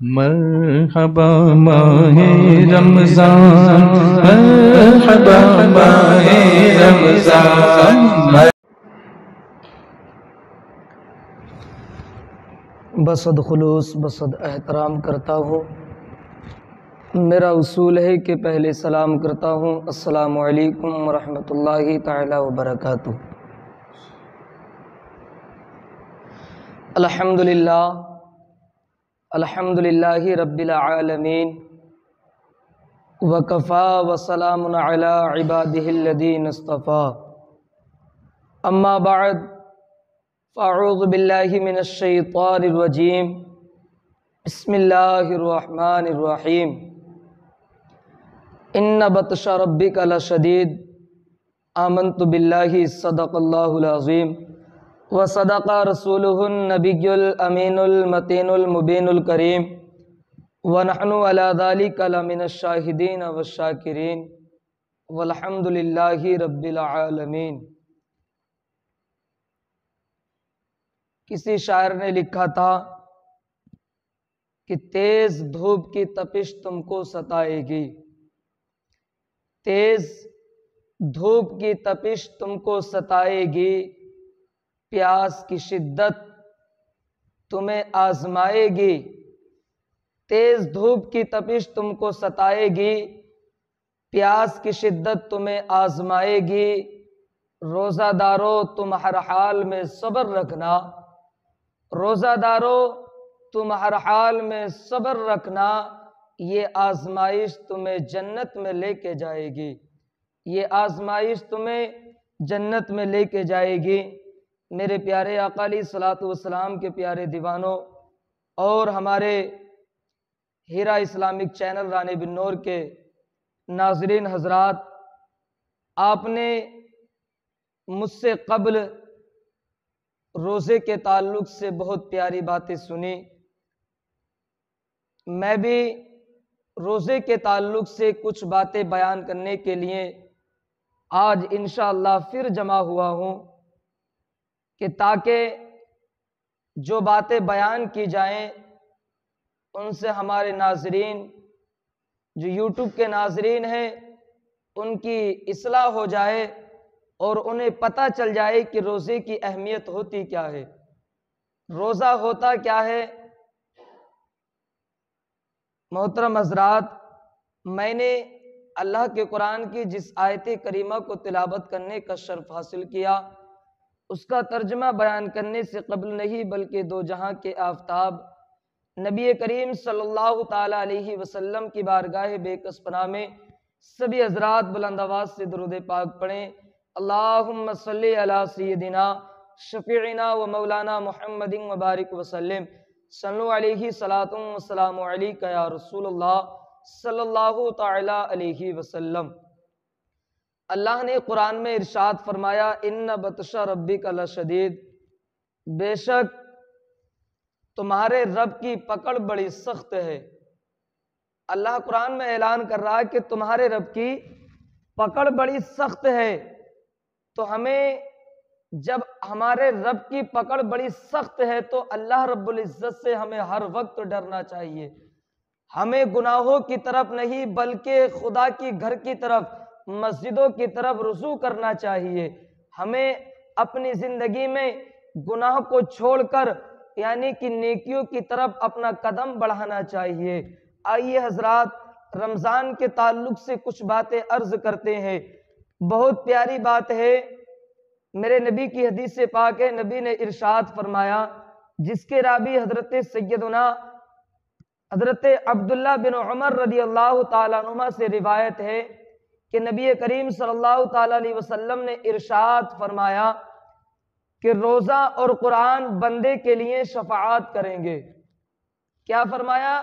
مرحبا ماہ رمضان، مرحبا ماہ رمضان۔ بصد خلوص بصد احترام کرتا ہوں۔ میرا اصول ہے کہ پہلے سلام کرتا ہوں، السلام علیکم ورحمۃ اللہ تعالی وبرکاتہ۔ الحمد للہ رب العالمین، وکفا وسلام علی عبادہ الذین اصطفیٰ، اما بعد فاعوذ باللہ من الشیطان الرجیم، بسم اللہ الرحمن الرحیم۔ ان بطش ربک لشدید، آمنت باللہ صدق اللہ العظیم وصدق رسولہ النبی الامین المتین المبین الکریم، ونحن علی ذلک لمن الشاہدین والشاکرین، والحمد للہ رب العالمین۔ کسی شاعر نے لکھا تھا کہ تیز دھوپ کی تپش تم کو ستائے گی، تیز دھوپ کی تپش تم کو ستائے گی، پیاس کی شدت تمہیں آزمائے گی، تیز دھوپ کی تپش تم کو ستائے گی، پیاس کی شدت تمہیں آزمائے گی، روزہ دارو تم ہر حال میں صبر رکھنا، روزہ دارو تم ہر حال میں صبر رکھنا، یہ آزمائش تمہیں جنت میں لے کے جائے گی، یہ آزمائش تمہیں جنت میں لے کے جائے گی۔ میرے پیارے آقا علیہ الصلوۃ والسلام کے پیارے دیوانوں اور ہمارے ہیرا اسلامک چینل رانے بن نور کے ناظرین حضرات، آپ نے مجھ سے قبل روزے کے تعلق سے بہت پیاری باتیں سنی، میں بھی روزے کے تعلق سے کچھ باتیں بیان کرنے کے لیے آج انشاءاللہ پھر جمع ہوا ہوں، کہ تاکہ جو باتیں بیان کی جائیں ان سے ہمارے ناظرین جو یوٹیوب کے ناظرین ہیں ان کی اصلاح ہو جائے اور انہیں پتہ چل جائے کہ روزے کی اہمیت ہوتی کیا ہے، روزہ ہوتا کیا ہے۔ محترم حضرات، میں نے اللہ کے قرآن کی جس آیت کریمہ کو تلاوت کرنے کا شرف حاصل کیا، اس کا ترجمہ بیان کرنے سے قبل نہیں بلکہ دو جہاں کے آفتاب نبی کریم صلی اللہ تعالی علیہ وسلم کی بارگاہ بے کس پناہ میں سبھی حضرات بلند آواز سے درود پاک پڑھیں۔ اللہم صلی علی سیدنا شفیعنا و مولانا محمد وبارک وسلم، صلو علیہ صلاۃ و سلام علیک یا رسول اللہ صلی اللہ تعالی علیہ وسلم۔ اللہ نے قرآن میں ارشاد فرمایا، ان بطش ربک لشدید، بے شک تمہارے رب کی پکڑ بڑی سخت ہے۔ اللہ قرآن میں اعلان کر رہا ہے کہ تمہارے رب کی پکڑ بڑی سخت ہے، تو ہمیں جب ہمارے رب کی پکڑ بڑی سخت ہے تو اللہ رب العزت سے ہمیں ہر وقت ڈرنا چاہیے، ہمیں گناہوں کی طرف نہیں بلکہ خدا کی گھر کی طرف، مسجدوں کی طرف رجوع کرنا چاہیے، ہمیں اپنی زندگی میں گناہ کو چھوڑ کر یعنی کہ نیکیوں کی طرف اپنا قدم بڑھانا چاہیے۔ آئیے حضرات، رمضان کے تعلق سے کچھ باتیں عرض کرتے ہیں۔ بہت پیاری بات ہے، میرے نبی کی حدیث پاک ہے، نبی نے ارشاد فرمایا، جس کے راوی حضرت سیدنا حضرت عبداللہ بن عمر رضی اللہ تعالیٰ عنہما سے روایت ہے کہ نبی کریم صلی اللہ تعالیٰ علیہ وسلم نے ارشاد فرمایا کہ روزہ اور قرآن بندے کے لیے شفاعت کریں گے۔ کیا فرمایا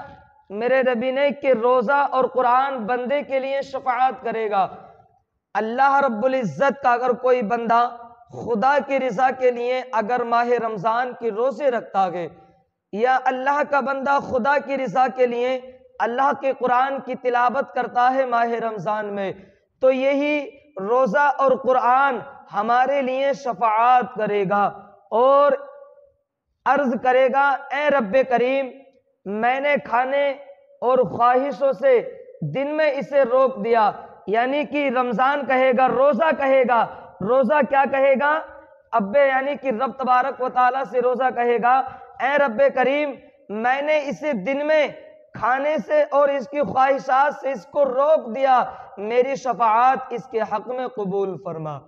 میرے نبی نے؟ کہ روزہ اور قرآن بندے کے لیے شفاعت کرے گا۔ اللہ رب العزت کا اگر کوئی بندہ خدا کی رضا کے لیے اگر ماہ رمضان کی روزے رکھتا ہے، یا اللہ کا بندہ خدا کی رضا کے لیے اللہ کے قرآن کی تلاوت کرتا ہے ماہ رمضان میں، تو یہی روزہ اور قرآن ہمارے لیے شفاعت کرے گا اور عرض کرے گا، اے رب کریم میں نے کھانے اور خواہشوں سے دن میں اسے روک دیا، یعنی کہ رمضان کہے گا، روزہ کہے گا، روزہ کیا کہے گا؟ ابے یعنی کہ رب تبارک و تعالیٰ سے روزہ کہے گا، اے رب کریم میں نے اسے دن میں کھانے سے اور اس کی خواہشات سے اس کو روک دیا، میری شفاعت اس کے حق میں قبول فرما۔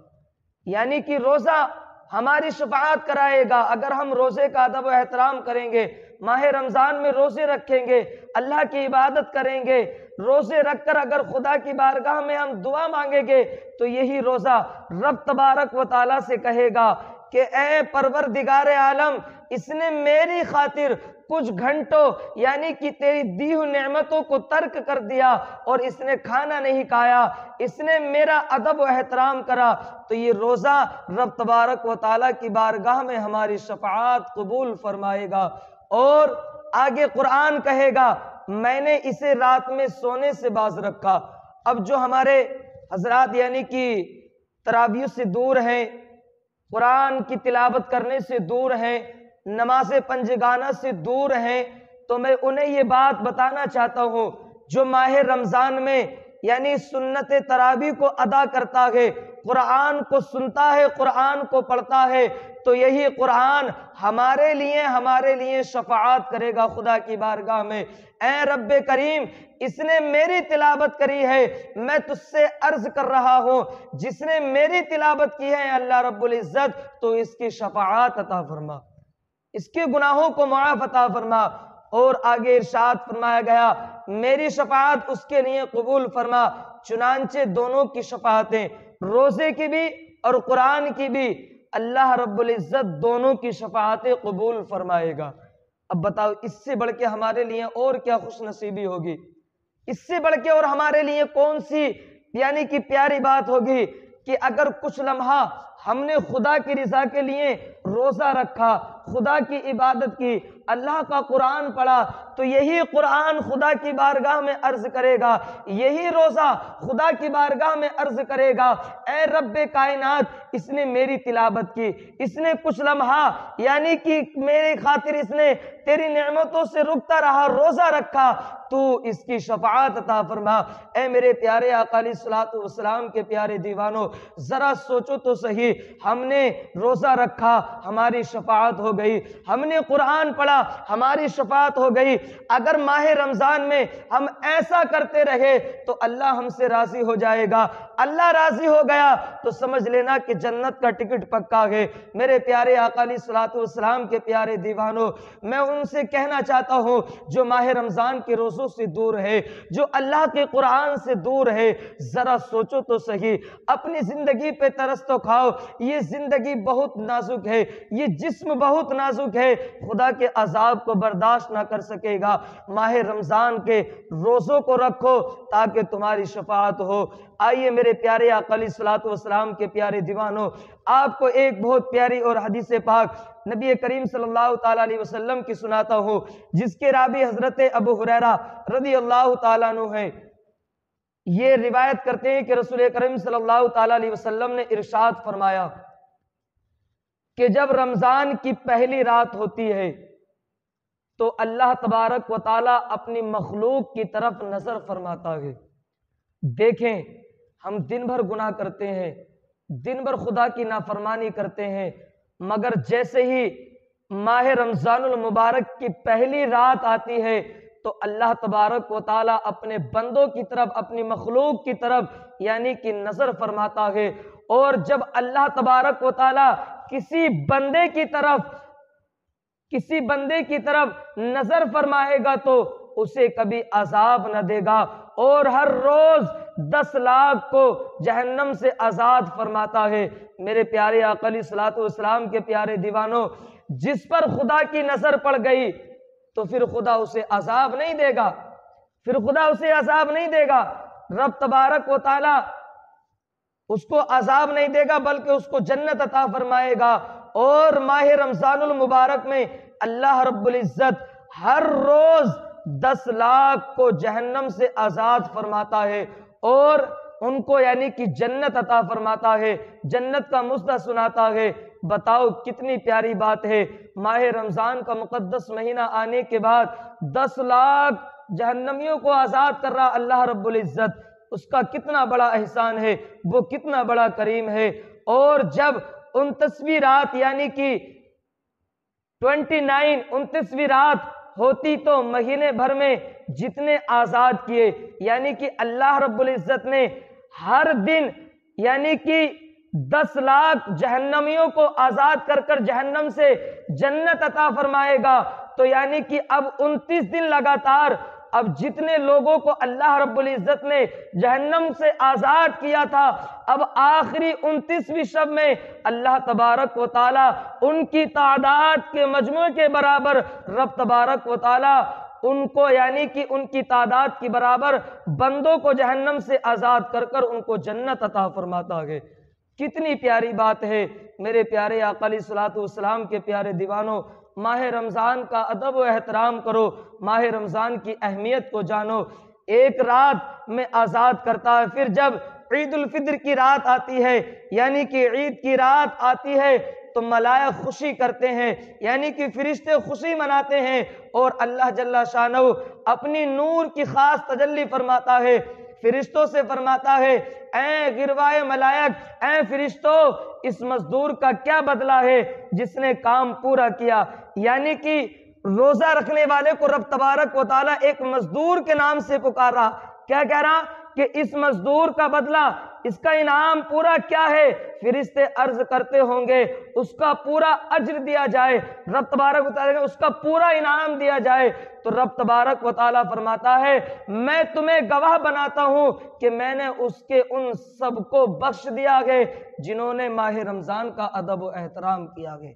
یعنی کہ روزہ ہماری شفاعت کرائے گا اگر ہم روزے کا ادب و احترام کریں گے، ماہ رمضان میں روزے رکھیں گے، اللہ کی عبادت کریں گے، روزے رکھ کر اگر خدا کی بارگاہ میں ہم دعا مانگیں گے تو یہی روزہ رب تبارک و تعالیٰ سے کہے گا کہ اے پروردگار عالم، اس نے میری خاطر کچھ گھنٹوں یعنی کہ تیری دی ہوئی نعمتوں کو ترک کر دیا اور اس نے کھانا نہیں کھایا، اس نے میرا ادب و احترام کرا، تو یہ روزہ رب تبارک و تعالیٰ کی بارگاہ میں ہماری شفاعت قبول فرمائے گا۔ اور آگے قرآن کہے گا میں نے اسے رات میں سونے سے باز رکھا۔ اب جو ہمارے حضرات یعنی کہ تراویح سے دور ہیں، قرآن کی تلاوت کرنے سے دور ہیں، نماز پنجگانہ سے دور ہیں، تو میں انہیں یہ بات بتانا چاہتا ہوں، جو ماہ رمضان میں یعنی سنت تراویح کو ادا کرتا ہے، قرآن کو سنتا ہے، قرآن کو پڑھتا ہے، تو یہی قرآن ہمارے لیے شفاعت کرے گا خدا کی بارگاہ میں۔ اے رب کریم، اس نے میری تلاوت کری ہے، میں تجھ سے عرض کر رہا ہوں، جس نے میری تلاوت کی ہے اللہ رب العزت، تو اس کی شفاعت عطا فرما، اس کے گناہوں کو معاف عطا فرما۔ اور آگے ارشاد فرمایا گیا میری شفاعت اس کے لیے قبول فرما۔ چنانچہ دونوں کی شفاعتیں، روزے کی بھی اور قرآن کی بھی، اللہ رب العزت دونوں کی شفاعتیں قبول فرمائے گا۔ اب بتاؤ اس سے بڑھ کے ہمارے لیے اور کیا خوش نصیبی ہوگی، اس سے بڑھ کے اور ہمارے لیے کون سی یعنی کہ پیاری بات ہوگی کہ اگر کچھ لمحہ ہم نے خدا کی رضا کے لیے روزہ رکھا، خدا کی عبادت کی، اللہ کا قرآن پڑھا، تو یہی قرآن خدا کی بارگاہ میں عرض کرے گا، یہی روزہ خدا کی بارگاہ میں عرض کرے گا اے رب کائنات، اس نے میری تلاوت کی، اس نے کچھ لمحہ یعنی کہ میری خاطر اس نے تیری نعمتوں سے رکتا رہا، روزہ رکھا، تو اس کی شفاعت عطا فرما۔ اے میرے پیارے آقا علیہ الصلوۃ والسلام کے پیارے دیوانوں، ذرا سوچو تو صحیح، ہم نے روزہ رکھا ہماری شفاعت ہو گئی، ہم نے قرآن پڑھا ہماری شفاعت ہو گئی، اگر ماہ رمضان میں ہم ایسا کرتے رہے تو اللہ ہم سے راضی ہو جائے گا، اللہ راضی ہو گیا تو سمجھ لینا کہ جنت کا ٹکٹ پکا ہے۔ میرے پیارے آقا علیہ الصلوۃ والسلام کے پیارے دیوانوں، میں ان سے کہنا چاہتا ہوں جو ماہ رمضان کے روزوں سے دور ہے، جو اللہ کے قرآن سے دور ہے، ذرا سوچو تو صحیح، اپنی زندگی پہ ترس تو کھاؤ، یہ زندگی بہت نازک ہے، یہ جسم بہت نازک ہے، خدا کے عذاب کو برداشت نہ کر سکے گا۔ ماہ رمضان کے روزوں کو رکھو تاکہ تمہاری شفاعت ہو۔ آئیے میرے پیارے آقا علیہ الصلوۃ والسلام کے پیارے دیوانوں، آپ کو ایک بہت پیاری اور حدیث پاک نبی کریم صلی اللہ تعالیٰ علیہ وسلم کی سناتا ہوں، جس کے راوی حضرت ابو ہریرہ رضی اللہ تعالیٰ عنہ ہیں۔ یہ روایت کرتے ہیں کہ رسول کریم صلی اللہ تعالیٰ علیہ وسلم نے ارشاد فرمایا کہ جب رمضان کی پہلی رات ہوتی ہے تو اللہ تبارک و تعالیٰ اپنی مخلوق کی طرف نظر فرماتا ہے۔ دیکھیں، ہم دن بھر گناہ کرتے ہیں، دن بھر خدا کی نافرمانی کرتے ہیں، مگر جیسے ہی ماہ رمضان المبارک کی پہلی رات آتی ہے تو اللہ تبارک و تعالیٰ اپنے بندوں کی طرف، اپنی مخلوق کی طرف یعنی کہ نظر فرماتا ہے۔ اور جب اللہ تبارک و تعالیٰ کسی بندے کی طرف نظر فرمائے گا تو اسے کبھی عذاب نہ دے گا، اور ہر روز 10 لاکھ کو جہنم سے آزاد فرماتا ہے۔ میرے پیارے آقا علیہ الصلوۃ والسلام کے پیارے دیوانوں، جس پر خدا کی نظر پڑ گئی تو پھر خدا اسے عذاب نہیں دے گا، رب تبارک و تعالی اس کو عذاب نہیں دے گا بلکہ اس کو جنت عطا فرمائے گا۔ اور ماہ رمضان المبارک میں اللہ رب العزت ہر روز 10 لاکھ کو جہنم سے آزاد فرماتا ہے اور ان کو یعنی کہ جنت عطا فرماتا ہے، جنت کا مژدہ سناتا ہے۔ بتاؤ کتنی پیاری بات ہے، ماہ رمضان کا مقدس مہینہ آنے کے بعد 10 لاکھ جہنمیوں کو آزاد کر رہا اللہ رب العزت، اس کا کتنا بڑا احسان ہے، وہ کتنا بڑا کریم ہے۔ اور جب 29ویں رات یعنی کہ 29ویں رات ہوتی تو مہینے بھر میں جتنے آزاد کیے، یعنی کہ اللہ رب العزت نے ہر دن یعنی کہ 10 لاکھ جہنمیوں کو آزاد کر کر جہنم سے جنت عطا فرمائے گا، تو یعنی کہ اب 29 دن لگاتار اب جتنے لوگوں کو اللہ رب العزت نے جہنم سے آزاد کیا تھا، اب آخری 29ویں شب میں اللہ تبارک و تعالی ان کی تعداد کے مجموعے کے برابر رب تبارک و تعالی ان کو یعنی کہ ان کی تعداد کی برابر بندوں کو جہنم سے آزاد کر کر ان کو جنت عطا فرماتا ہے۔ کتنی پیاری بات ہے میرے پیارے آقا علیہ الصلوۃ والسلام کے پیارے دیوانوں، ماہ رمضان کا ادب و احترام کرو، ماہ رمضان کی اہمیت کو جانو۔ ایک رات میں آزاد کرتا ہے، پھر جب عید الفطر کی رات آتی ہے یعنی کہ عید کی رات آتی ہے تو ملائک خوشی کرتے ہیں، یعنی کہ فرشتے خوشی مناتے ہیں، اور اللہ جل شانہ اپنی نور کی خاص تجلی فرماتا ہے، فرشتوں سے فرماتا ہے اے گروائے ملائک، اے فرشتوں، اس مزدور کا کیا بدلہ ہے جس نے کام پورا کیا۔ یعنی کہ روزہ رکھنے والے کو رب تبارک و تعالیٰ ایک مزدور کے نام سے پکارا، کیا کہہ رہا کہ اس مزدور کا بدلہ، اس کا انعام پورا کیا ہے؟ فرشتے عرض کرتے ہوں گے اس کا پورا اجر دیا جائے، رب تبارک و تعالیٰ اس کا پورا انعام دیا جائے، تو رب تبارک و تعالیٰ فرماتا ہے میں تمہیں گواہ بناتا ہوں کہ میں نے اس کے ان سب کو بخش دیا گئے جنہوں نے ماہ رمضان کا ادب و احترام کیا گئے،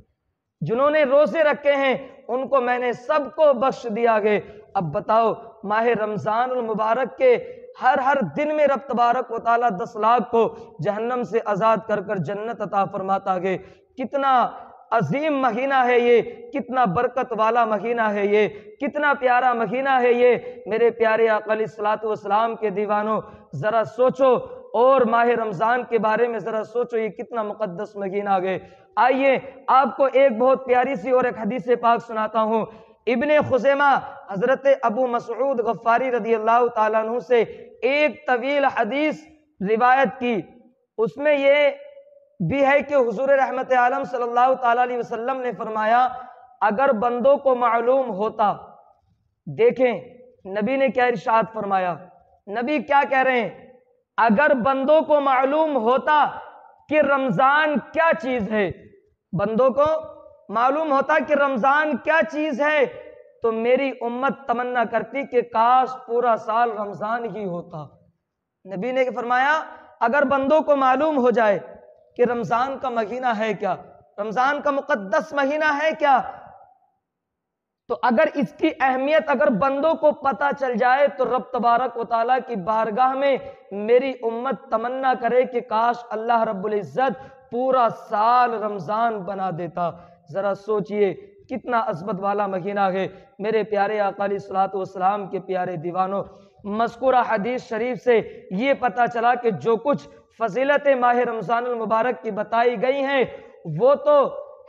جنہوں نے روزے رکھے ہیں ان کو میں نے سب کو بخش دیا گئے۔ اب بتاؤ ماہ رمضان المبارک کے ہر دن میں رب تبارک و تعالیٰ 10 لاکھ کو جہنم سے آزاد کر کر جنت عطا فرماتا ہے۔ کتنا عظیم مہینہ ہے یہ، کتنا برکت والا مہینہ ہے یہ، کتنا پیارا مہینہ ہے یہ میرے پیارے آقا علیہ الصلوۃ والسلام کے دیوانوں، ذرا سوچو اور ماہ رمضان کے بارے میں ذرا سوچو یہ کتنا مقدس مہینہ ہے۔ آئیے آپ کو ایک بہت پیاری سی اور ایک حدیث پاک سناتا ہوں۔ ابن خزیمہ حضرت ابو مسعود غفاری رضی اللہ تعالیٰ عنہ سے ایک طویل حدیث روایت کی، اس میں یہ بھی ہے کہ حضور رحمت عالم صلی اللہ تعالیٰ علیہ وسلم نے فرمایا اگر بندوں کو معلوم ہوتا، دیکھیں نبی نے کیا ارشاد فرمایا، نبی کیا کہہ رہے ہیں، اگر بندوں کو معلوم ہوتا کہ رمضان کیا چیز ہے، بندوں کو معلوم ہوتا کہ رمضان کیا چیز ہے تو میری امت تمنا کرتی کہ کاش پورا سال رمضان ہی ہوتا۔ نبی نے فرمایا اگر بندوں کو معلوم ہو جائے کہ رمضان کا مہینہ ہے کیا، رمضان کا مقدس مہینہ ہے کیا، تو اگر اس کی اہمیت اگر بندوں کو پتہ چل جائے تو رب تبارک و تعالیٰ کی بارگاہ میں میری امت تمنا کرے کہ کاش اللہ رب العزت پورا سال رمضان بنا دیتا۔ ذرا سوچئے کتنا عظمت والا مہینہ ہے میرے پیارے آقا علیہ الصلوۃ والسلام کے پیارے دیوانوں۔ مذکورہ حدیث شریف سے یہ پتہ چلا کہ جو کچھ فضیلت ماہ رمضان المبارک کی بتائی گئی ہیں وہ تو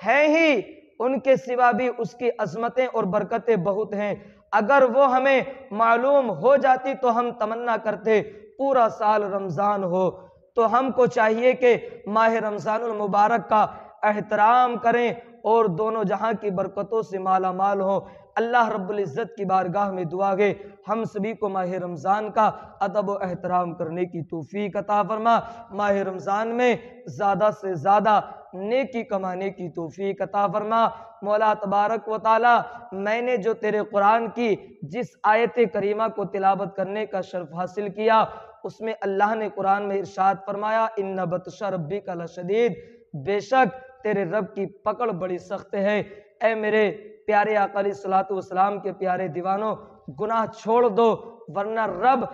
ہے ہی، ان کے سوا بھی اس کی عظمتیں اور برکتیں بہت ہیں، اگر وہ ہمیں معلوم ہو جاتی تو ہم تمنا کرتے پورا سال رمضان ہو۔ تو ہم کو چاہیے کہ ماہ رمضان المبارک کا احترام کریں اور دونوں جہاں کی برکتوں سے مالا مال ہوں۔ اللہ رب العزت کی بارگاہ میں دعا ہے ہم سبھی کو ماہ رمضان کا ادب و احترام کرنے کی توفیق عطا فرما، ماہ رمضان میں زیادہ سے زیادہ نیکی کمانے کی توفیق عطا فرما۔ مولا تبارک و تعالی میں نے جو تیرے قرآن کی جس آیت کریمہ کو تلاوت کرنے کا شرف حاصل کیا اس میں اللہ نے قرآن میں ارشاد فرمایا ان بطش ربک لشدید، بے شک تیرے رب کی پکڑ بڑی سخت ہے۔ اے میرے پیارے آقا علیہ الصلوۃ والسلام کے پیارے دیوانوں، گناہ چھوڑ دو، ورنہ رب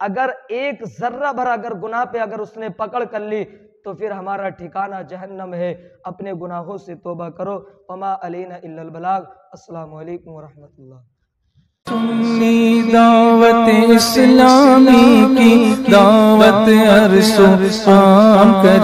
اگر ایک ذرہ بھر اگر گناہ پہ اگر اس نے پکڑ کر لی تو پھر ہمارا ٹھکانہ جہنم ہے۔ اپنے گناہوں سے توبہ کرو۔ وما علینا الا البلاغ۔ السلام علیکم ورحمۃ اللہ۔ سنی دعوت اسلامی کی دعوت عرش و عام کر